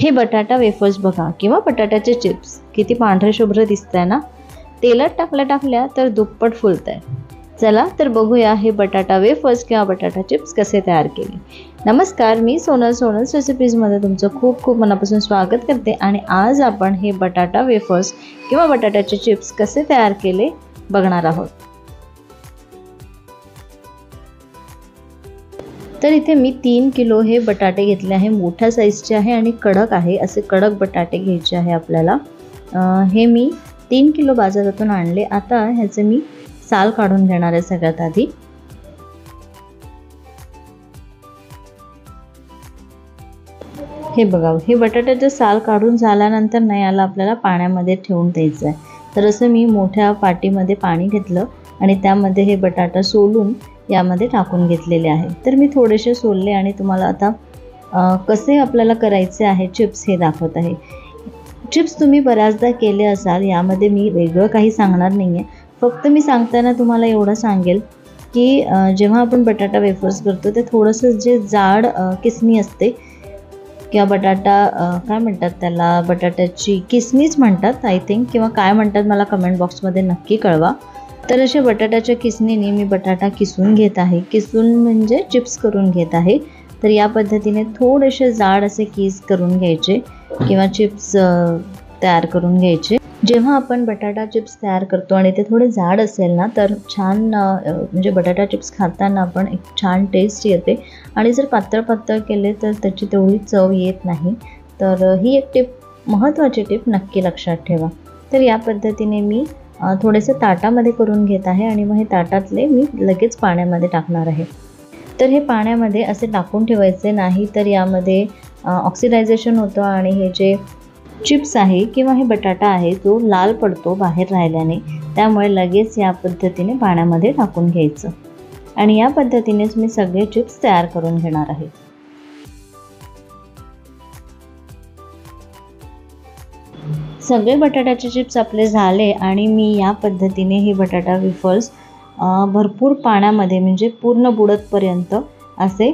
हे बटाटा वेफर्स बघा किंवा बटाट्याचे चिप्स किती पांढरे शुभ्र दिसतंय ना. तेलात टाकल्या तर दुप्पट फुलतंय. चला तर बघूया हे बटाटा वेफर्स किंवा बटाटा चिप्स कसे तयार केले. नमस्कार, मी सोनल्स रेसिपीजमध्ये तुमचं खूप खूप मनापासून स्वागत करते. आणि आज आपण हे बटाटा वेफर्स किंवा बटाट्याचे चिप्स कसे तयार केले बघणार आहोत. तर इथे मी 3 किलो हे बटाटे घेतले आहे. मोठ्या साईजचे आहे आणि कडक आहे. असे कडक बटाटे घ्यायचे आहे आपल्याला. हे मी 3 किलो बाजारातून आणले. आता ह्याचे मी साल काढून घेणार आहे सगळ्यात आधी. हे बघा, हे बटाट्याचे साल काढून झाल्यानंतर ना याला आपल्याला पाण्यामध्ये ठेवून द्यायचं आहे. तर असं मी मोठ्या पाटीमध्ये पाणी घेतलं आणि त्यामध्ये हे बटाटा सोलून यामध्ये टाकून घेतलेले आहे. तर मी थोडेसे सोलले आणि तुम्हाला आता कसे आपल्याला करायचे आहे चिप्स हे दाखवत आहे. चिप्स तुम्ही बऱ्याचदा केले असाल, यामध्ये मी वेगळं काही सांगणार नाही आहे. फक्त मी सांगताना तुम्हाला एवढं सांगेल की जेव्हा आपण बटाटा वेफर्स करतो ते थोडंसं जे जाड किसणी असते किंवा बटाटा काय म्हणतात त्याला, बटाट्याची किसणीच म्हणतात आय थिंक, किंवा काय म्हणतात मला कमेंट बॉक्समध्ये नक्की कळवा. तर अशा बटाट्याच्या किसणीने मी बटाटा किसून घेत आहे. किसून म्हणजे चिप्स करून घेत आहे. तर या पद्धतीने थोडेसे जाड असे कीस करून घ्यायचे किंवा चिप्स तयार करून घ्यायचे. जेव्हा आपण बटाटा चिप्स तयार करतो आणि ते थोडे जाड असेल ना तर छान म्हणजे बटाटा चिप्स खाताना आपण एक छान टेस्ट येते. आणि जर पातळ केले तर त्याची तेवढी चव येत नाही. तर ही एक टिप, महत्त्वाची टिप नक्की लक्षात ठेवा. तर या पद्धतीने मी थोडेसे ताटामध्ये करून घेत आहे आणि मग हे ताटातले मी लगेच पाण्यामध्ये टाकणार आहे. तर हे पाण्यामध्ये असे टाकून ठेवायचे नाही, तर यामध्ये ऑक्सिडायझेशन होतं आणि हे जे चिप्स आहे किंवा हे बटाटा आहे तो लाल पडतो बाहेर राहिल्याने. त्यामुळे लगेच या पद्धतीने पाण्यामध्ये टाकून घ्यायचं आणि या पद्धतीनेच मी सगळे चिप्स तयार करून घेणार आहे. सगळे बटाट्याचे चिप्स आपले झाले आणि मी या पद्धतीने हे बटाटा वेफर्स भरपूर पाण्यामध्ये म्हणजे पूर्ण बुडतपर्यंत असे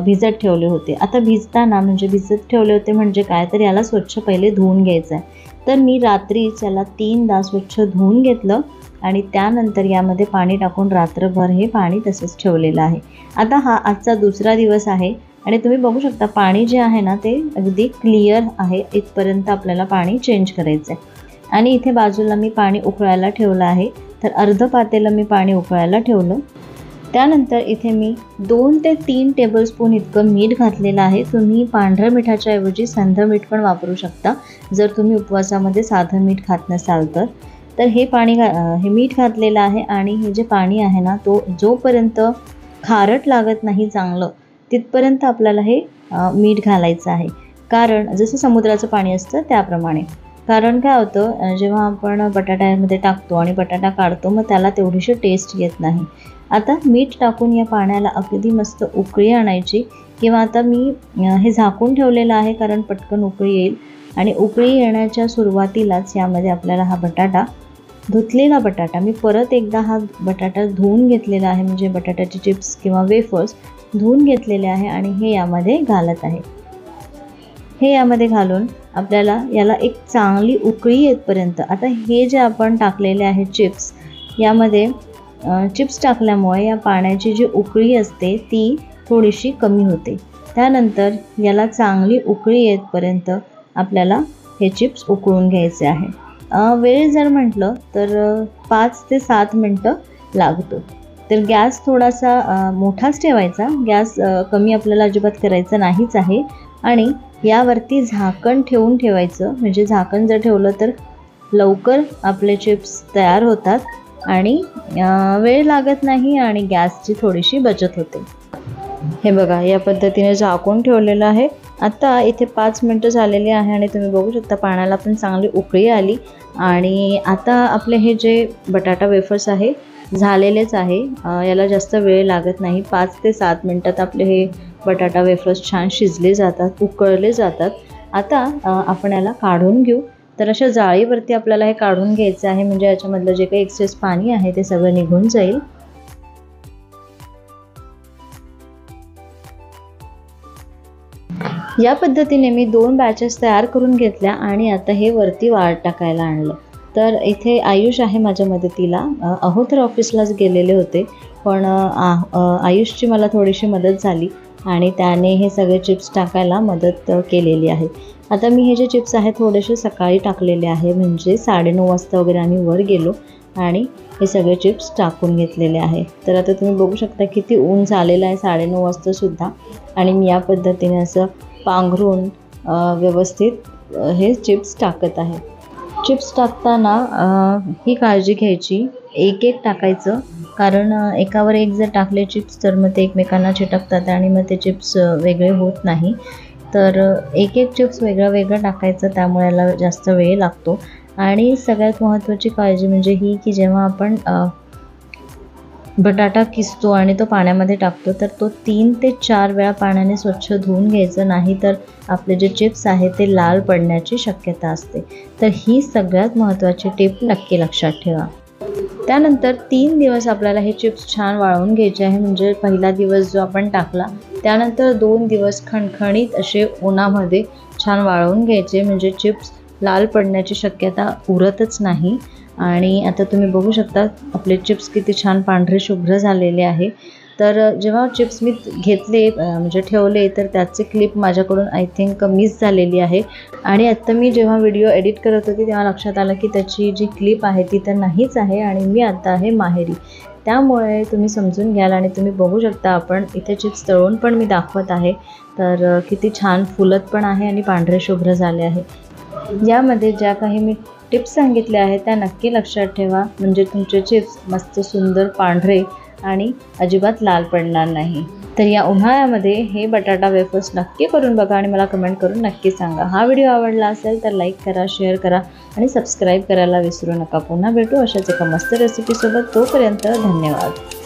भिजत ठेवले होते. आता भिजताना म्हणजे भिजत ठेवले होते म्हणजे काय, तर याला स्वच्छ पहिले धुवून घ्यायचं आहे. तर मी रात्रीच याला 3दा स्वच्छ धुवून घेतलं आणि त्यानंतर यामध्ये पाणी टाकून रात्रभर हे पाणी तसंच ठेवलेलं आहे. आता हा आजचा दुसरा दिवस आहे आणि तुम्ही बघू शकता पाणी जे आहे ना ते अगदी क्लिअर आहे. इथपर्यंत आपल्याला पाणी चेंज करायचं आहे. आणि इथे बाजूला मी पाणी उकळायला ठेवलं आहे. तर अर्ध पातेलं मी पाणी उकळायला ठेवलं. त्यानंतर इथे मी 2 ते 3 टेबलस्पून इतकं मीठ घातलेलं आहे. तुम्ही पांढऱ्या मिठाच्या ऐवजी साधं मीठ पण वापरू शकता जर तुम्ही उपवासामध्ये साधं मीठ खात नसाल तर. तर हे मीठ घातलेलं आहे आणि हे जे पाणी आहे ना तो जोपर्यंत खारट लागत नाही चांगलं तिथपर्यंत आपल्याला हे मीठ घालायचं आहे. कारण जसं समुद्राचं पाणी असतं त्याप्रमाणे. कारण काय होतं, जेव्हा आपण बटाट्यामध्ये टाकतो आणि बटाटा काढतो मग त्याला तेवढीशी टेस्ट येत नाही. आता मीठ टाकून या पाण्याला अगदी मस्त उकळी आणायची. किंवा आता मी हे झाकून ठेवलेलं आहे कारण पटकन उकळी येईल. आणि उकळी येण्याच्या सुरुवातीलाच यामध्ये आपल्याला हा बटाटा, धुतलेला बटाटा, मी परत एकदा हा बटाटा धुवून घेतलेला आहे म्हणजे बटाट्याचे चिप्स किंवा वेफर्स धुवून घेतलेले आहे आणि हे यामध्ये घालत आहे. हे यामध्ये घालून आपल्याला याला एक चांगली उकळी येतपर्यंत, आता हे जे आपण टाकलेले आहे चिप्स, यामध्ये चिप्स टाकल्यामुळे या पाण्याची जी उकळी असते ती थोडीशी कमी होते. त्यानंतर याला चांगली उकळी येतपर्यंत आपल्याला हे चिप्स उकळून घ्यायचे आहे. वेळ जर म्हटलं तर 5 ते 7 मिनटं लागतो. तर गॅस थोडासा मोठाच ठेवायचा, गॅस कमी आपल्याला अजिबात करायचं नाहीच आहे. आणि यावरती झाकण ठेवून ठेवायचं, म्हणजे झाकण जर ठेवलं तर लवकर आपले चिप्स तयार होतात आणि वेळ लागत नाही आणि गॅसची थोडीशी बचत होते. हे बघा, या पद्धतीने झाकून ठेवलेलं आहे. आता इथे 5 मिनटं झालेली आहे आणि तुम्ही बघू शकता पाण्याला पण चांगली उकळी आली. आणि आता आपले हे जे बटाटा वेफर्स आहे झालेलेच आहे. याला जास्त वेळ लागत नाही. 5 ते 7 मिनटात आपले हे बटाटा वेफर्स छान शिजले जातात, उकळले जातात. आता आपण याला काढून घेऊ. तर अशा जाळीवरती आपल्याला हे काढून घ्यायचं आहे म्हणजे याच्यामधलं जे काही एक्सेस पाणी आहे ते सगळं निघून जाईल. या पद्धतीने मी 2 बॅचेस तयार करून घेतल्या आणि आता हे वरती वाळत टाकायला आणलं. तर इथे आयुष आहे माझ्या मदतीला. अहोतर ऑफिसलाच गेलेले होते, पण आयुषची मला थोडीशी मदत झाली आणि त्याने हे सगळे चिप्स टाकायला मदत केलेली आहे. आता मी हे जे चिप्स आहेत थोडेसे सकाळी टाकलेले आहे, म्हणजे 9:30 वाजता वगैरे आम्ही वर गेलो आणि हे सगळे चिप्स टाकून घेतलेले आहे. तर आता तुम्ही बघू शकता किती ऊन झालेलं आहे 9:30 वाजतासुद्धा, आणि मी या पद्धतीने असं पांघरून व्यवस्थित हे चिप्स टाकत आहे. चिप्स टाकताना ही काळजी घ्यायची, एक एक टाकायचं, कारण एकावर एक जर टाकले चिप्स तर मग ते एकमेकांना चिटकतात आणि मग ते चिप्स वेगळे होत नाही. तर एक एक चिप्स वेगळं वेगळं टाकायचं, त्यामुळे याला जास्त वेळ लागतो. आणि सगळ्यात महत्त्वाची काळजी म्हणजे ही की जेव्हा आपण बटाटा किसतो आणि तो पाण्यामध्ये टाकतो तर तो 3 ते 4 वेळा पाण्याने स्वच्छ धुवून घ्यायचं, नाही तर आपले जे चिप्स आहेत ते लाल पडण्याची शक्यता असते. तर ही सगळ्यात महत्त्वाची टिप नक्की लक्षात ठेवा. त्यानंतर 3 दिवस आपल्याला हे चिप्स छान वाळवून घ्यायचे आहे. म्हणजे पहिला दिवस जो आपण टाकला त्यानंतर 2 दिवस खणखणीत असे उन्हामध्ये छान वाळवून घ्यायचे, म्हणजे चिप्स लाल पडण्याची शक्यता उरतच नाही. आणि आता तुम्ही बघू शकता आपले चिप्स किती छान पांढरे शुभ्र झालेले आहे. तर जेव्हा चिप्स मी घेतले म्हणजे ठेवले तर त्याचे क्लिप माझ्याकडून आय थिंक मिस झालेली आहे, आणि आत्ता मी जेव्हा व्हिडिओ एडिट करत होती तेव्हा लक्षात आलं की त्याची जी क्लिप आहे ती तर नाहीच आहे आणि मी आता आहे माहेरी. त्यामुळे तुम्ही समजून घ्याल आणि तुम्ही बघू शकता आपण इथे चिप्स तळून पण मी दाखवत आहे. तर किती छान फुलत पण आहे आणि पांढरे शुभ्र झाले आहे. यामध्ये ज्या काही मी टिप्स सांगितल्या आहेत त्या नक्की लक्षात ठेवा, म्हणजे तुमचे चिप्स मस्त सुंदर पांढरे आणि अजिबात लाल पडणार नाही. तर या उन्हाळ्यामध्ये हे बटाटा वेफर्स नक्की करून बघा आणि मला कमेंट करून नक्की सांगा. हा व्हिडिओ आवडला असेल तर लाईक करा, शेअर करा आणि सबस्क्राईब करायला विसरू नका. पुन्हा भेटू अशाच एका मस्त रेसिपीसोबत. तोपर्यंत धन्यवाद.